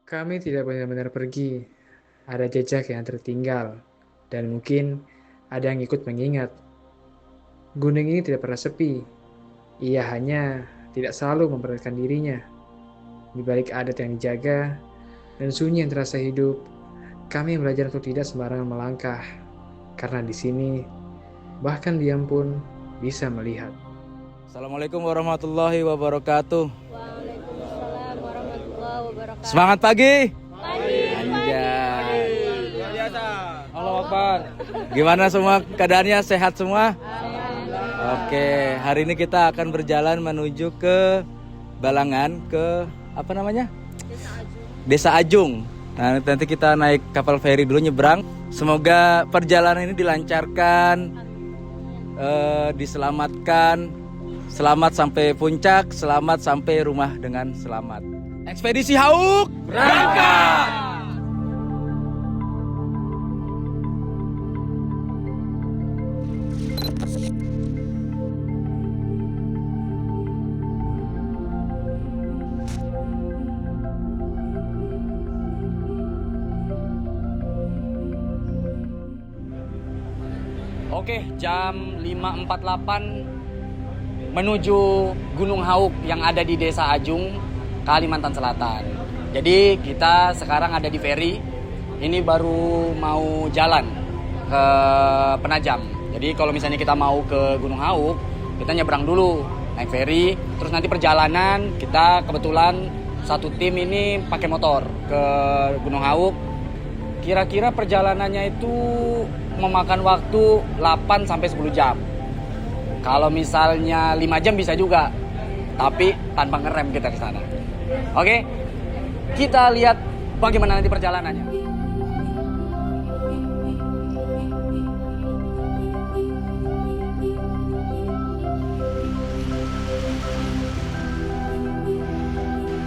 Kami tidak benar-benar pergi. Ada jejak yang tertinggal, dan mungkin ada yang ikut mengingat. Gunung ini tidak pernah sepi. Ia hanya tidak selalu memperlihatkan dirinya. Di balik adat yang dijaga dan sunyi yang terasa hidup, kami belajar untuk tidak sembarangan melangkah. Karena di sini, bahkan diam pun bisa melihat. Assalamualaikum warahmatullahi wabarakatuh. Waalaikumsalam warahmatullahi wabarakatuh. Semangat pagi. Pagi. Luar biasa. Allah Akbar. Gimana semua keadaannya? Sehat semua? Oke, hari ini kita akan berjalan menuju ke Balangan, ke apa namanya? Desa Ajung. Nah, nanti kita naik kapal feri dulu nyebrang. Semoga perjalanan ini dilancarkan, diselamatkan. Selamat sampai puncak, selamat sampai rumah dengan selamat. Ekspedisi Hauk berangkat. Oke, jam 5.48 menuju Gunung Hauk yang ada di Desa Ajung, Kalimantan Selatan. Jadi kita sekarang ada di feri. Ini baru mau jalan ke Penajam. Jadi kalau misalnya kita mau ke Gunung Hauk, kita nyebrang dulu naik feri. Terus nanti perjalanan kita kebetulan satu tim ini pakai motor ke Gunung Hauk. Kira-kira perjalanannya itu memakan waktu 8 sampai 10 jam. Kalau misalnya 5 jam bisa juga, tapi tanpa ngerem kita ke sana. Oke, kita lihat bagaimana nanti perjalanannya.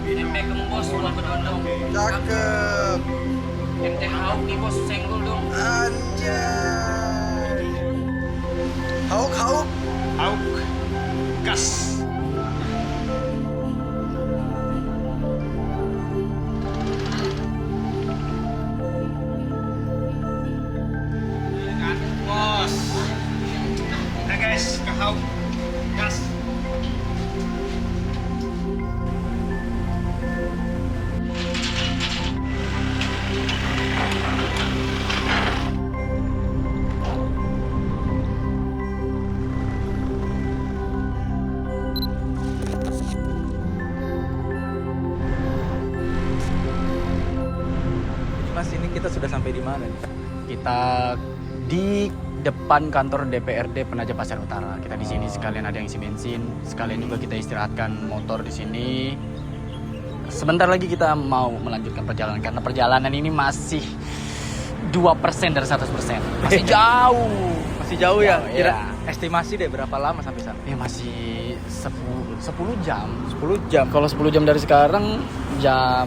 Ini Beckham bos, buat bedondong. Cakep. MT Hauk nih bos, senggol dong. Anjay. Hauk, hauk. Hauk, gas. Iya kan, bos. Nah guys, ke Hauk, gas. Mas, ini kita sudah sampai di mana nih? Kita di depan kantor DPRD Penajam Pasir Utara. Kita di sini sekalian ada yang isi bensin, sekalian juga kita istirahatkan motor di sini. Sebentar lagi kita mau melanjutkan perjalanan karena perjalanan ini masih 2% dari 100%. Masih jauh. Masih jauh ya? Jauh, Kira ya. estimasi deh berapa lama sampai sana? Ya masih 10 jam. 10 jam. Kalau 10 jam dari sekarang jam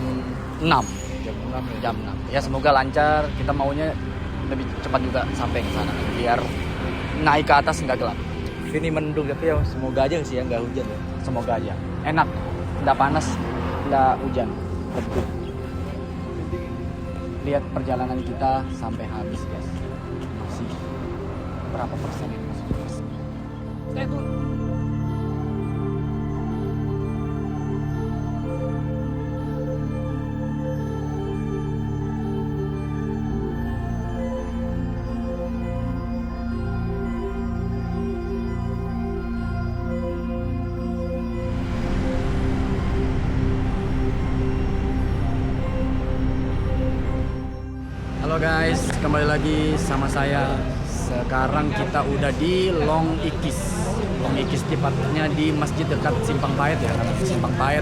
6. Jam 6 ya. Jam 6. Ya semoga lancar. Kita maunya lebih cepat juga sampai ke sana biar naik ke atas nggak gelap. Ini mendung tapi ya semoga aja sih ya nggak hujan ya. Semoga aja. Enak. Nggak panas, nggak hujan. Teduh. Lihat perjalanan kita sampai habis guys. Masih berapa persen? Masih 2%. Halo guys, kembali lagi sama saya. Sekarang kita udah di Long Ikis. Long Ikis tepatnya di masjid dekat Simpang Payet ya, Simpang Payet.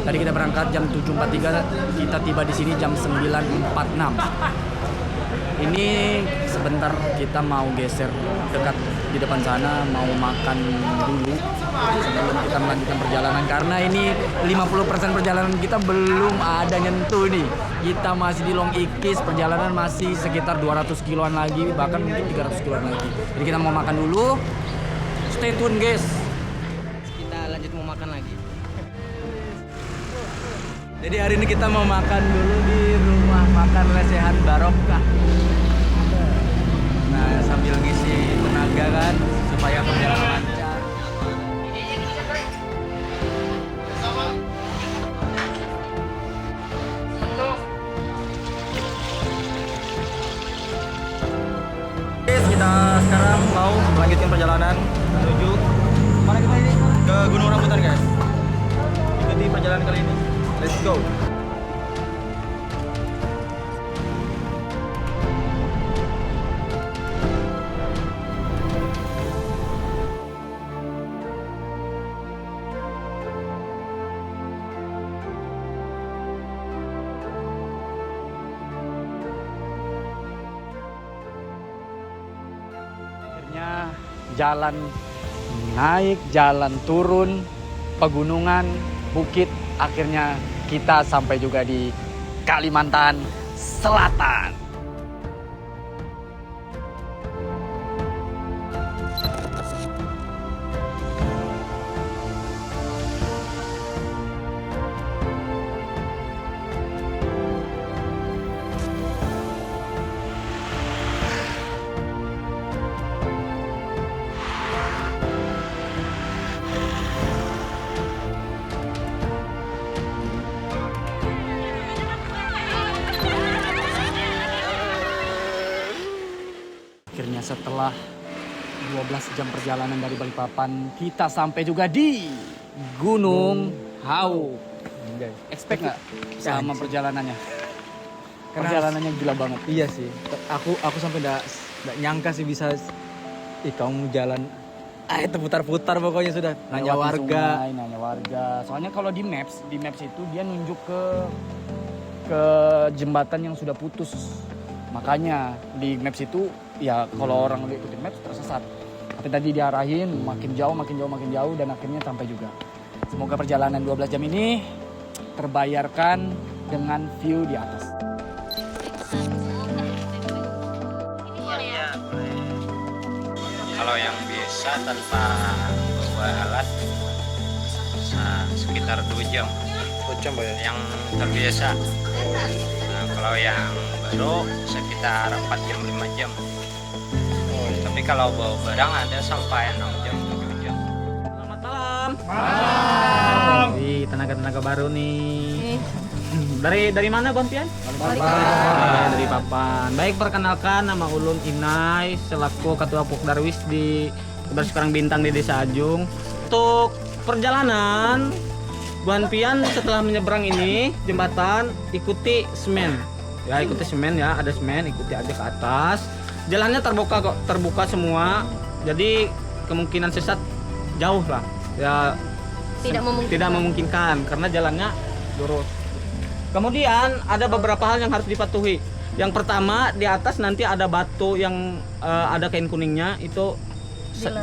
Tadi kita berangkat jam 7.43, kita tiba di sini jam 9.46. Ini sebentar kita mau geser dekat di depan sana, mau makan dulu sebelum kita melanjutkan perjalanan karena ini 50% perjalanan kita belum ada nyentuh nih. Kita masih di Long Ikis, perjalanan masih sekitar 200 kiloan lagi, bahkan mungkin 300 kiloan lagi. Jadi kita mau makan dulu. Stay tune guys. Kita lanjut mau makan lagi. Jadi hari ini kita mau makan dulu di rumah makan lesehan Barokah. Nah, sambil ngisi tenaga kan supaya perjalanan lancar. Kita sekarang mau melanjutkan perjalanan menuju mana kita ini? Ke Gunung Rambutan, guys. Ikuti perjalanan kali ini. Let's go. Akhirnya jalan naik, jalan turun, pegunungan, bukit, akhirnya kita sampai juga di Kalimantan Selatan. Akhirnya setelah 12 jam perjalanan dari Balikpapan, kita sampai juga di Gunung Hauk. Expect nggak sama perjalanannya? Perjalanannya gila banget. Iya sih. Aku sampai nggak nyangka sih bisa kamu jalan itu putar-putar pokoknya sudah nanya Lewatin warga. sungai, nanya warga. Soalnya kalau di maps itu dia nunjuk ke jembatan yang sudah putus. Makanya di maps itu ya kalau orang ikutin maps tersesat. Tapi tadi diarahin makin jauh dan akhirnya sampai juga. Semoga perjalanan 12 jam ini terbayarkan dengan view di atas. Kalau yang biasa tanpa bawa alat sekitar 2 jam. 2 jam ya? Yang terbiasa. Nah, kalau yang baru sekitar 4 jam 5 jam. Tapi kalau bawa barang ada sampai 6 jam 7 jam. Selamat malam. Di tenaga baru nih. Dari mana Bang Pian? Dari Papan. Baik, perkenalkan nama Ulun Inai selaku Ketua Pokdarwis di Pokdarwis Karang Bintang di Desa Ajung. Untuk perjalanan Bang Pian setelah menyeberang ini jembatan ikuti semen. Ya, ikuti semen ya, ada semen, ikuti aja ke atas. Jalannya terbuka kok, terbuka semua. Jadi kemungkinan sesat jauh lah. Ya tidak memungkinkan karena jalannya lurus. Kemudian ada beberapa hal yang harus dipatuhi. Yang pertama, di atas nanti ada batu yang ada kain kuningnya, itu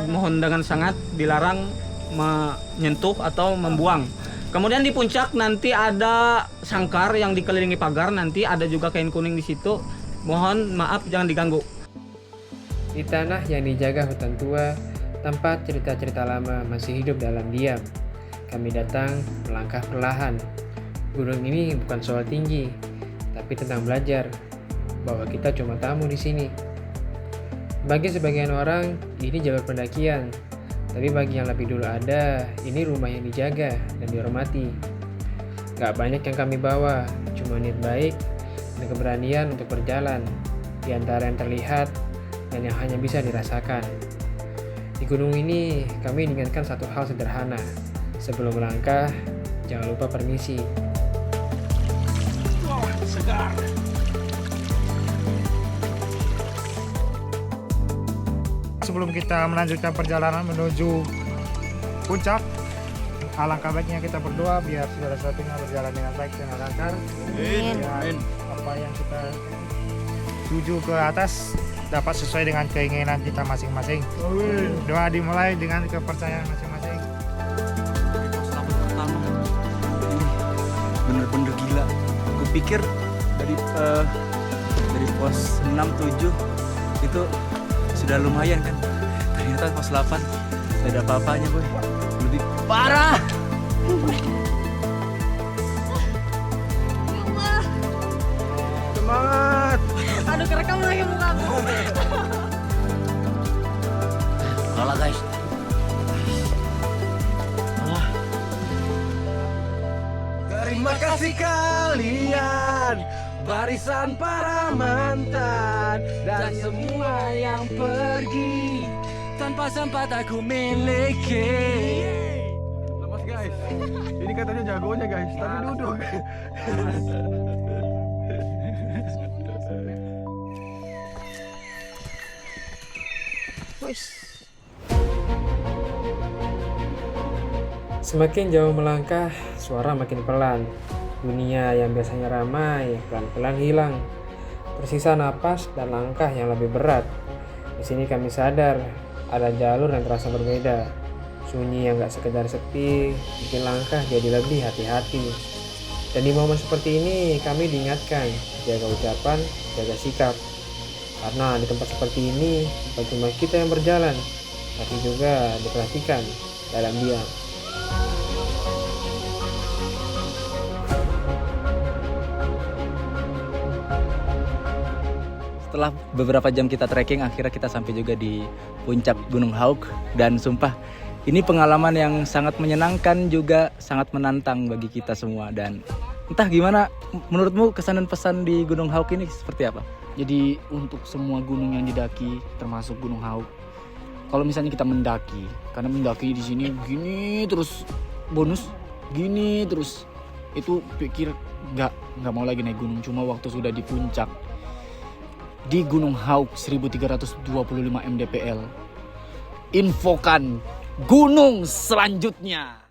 mohon dengan sangat dilarang menyentuh atau membuang. Kemudian di puncak nanti ada sangkar yang dikelilingi pagar, nanti ada juga kain kuning di situ. Mohon maaf jangan diganggu. Di tanah yang dijaga hutan tua, tempat cerita-cerita lama masih hidup dalam diam. Kami datang melangkah perlahan. Gunung ini bukan soal tinggi, tapi tentang belajar bahwa kita cuma tamu di sini. Bagi sebagian orang, ini jalur pendakian, tapi bagi yang lebih dulu ada, ini rumah yang dijaga dan dihormati. Gak banyak yang kami bawa, cuma niat baik dan keberanian untuk berjalan di antara yang terlihat dan yang hanya bisa dirasakan. Di gunung ini, kami diingatkan satu hal sederhana. Sebelum melangkah, jangan lupa permisi. Segar. Sebelum kita melanjutkan perjalanan menuju puncak, alangkah baiknya kita berdoa biar saudara-saudara berjalan dengan baik dan lancar. Amin. Apa yang kita tuju ke atas dapat sesuai dengan keinginan kita masing-masing. Doa dimulai dengan kepercayaan masing-masing. Pertama ini bener-bener gila. Aku pikir dari pos 6 7 itu sudah lumayan kan. Ternyata pos 8 tidak ada apa-apanya, boy. Lebih parah. Semangat. Aduh, kerekam lagi mukaku. Kalah guys. Terima kasih kalian, barisan para mantan dan semua yang pergi tanpa sempat aku miliki. Lepas guys, ini katanya jagonya guys, tapi duduk. Semakin jauh melangkah, suara makin pelan. Dunia yang biasanya ramai pelan-pelan hilang. Tersisa napas dan langkah yang lebih berat. Di sini kami sadar ada jalur yang terasa berbeda. Sunyi yang gak sekedar sepi, bikin langkah jadi lebih hati-hati. Dan di momen seperti ini kami diingatkan, jaga ucapan, jaga sikap. Karena di tempat seperti ini bukan cuma kita yang berjalan, tapi juga diperhatikan dalam diam. Setelah beberapa jam kita trekking, akhirnya kita sampai juga di puncak Gunung Hauk. Dan sumpah, ini pengalaman yang sangat menyenangkan juga sangat menantang bagi kita semua. Dan entah gimana, menurutmu kesan dan pesan di Gunung Hauk ini seperti apa? Jadi untuk semua gunung yang didaki, termasuk Gunung Hauk, kalau misalnya kita mendaki, karena mendaki di sini gini terus bonus, gini terus, itu pikir nggak mau lagi naik gunung. Cuma waktu sudah di puncak, di Gunung Hauk 1325 mdpl, infokan gunung selanjutnya.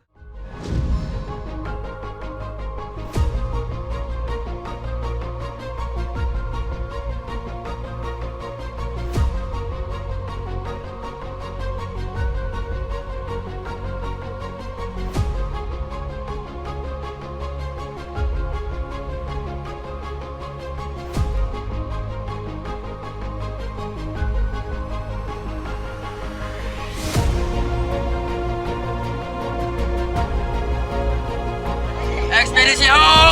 Ekspedisi Hauk!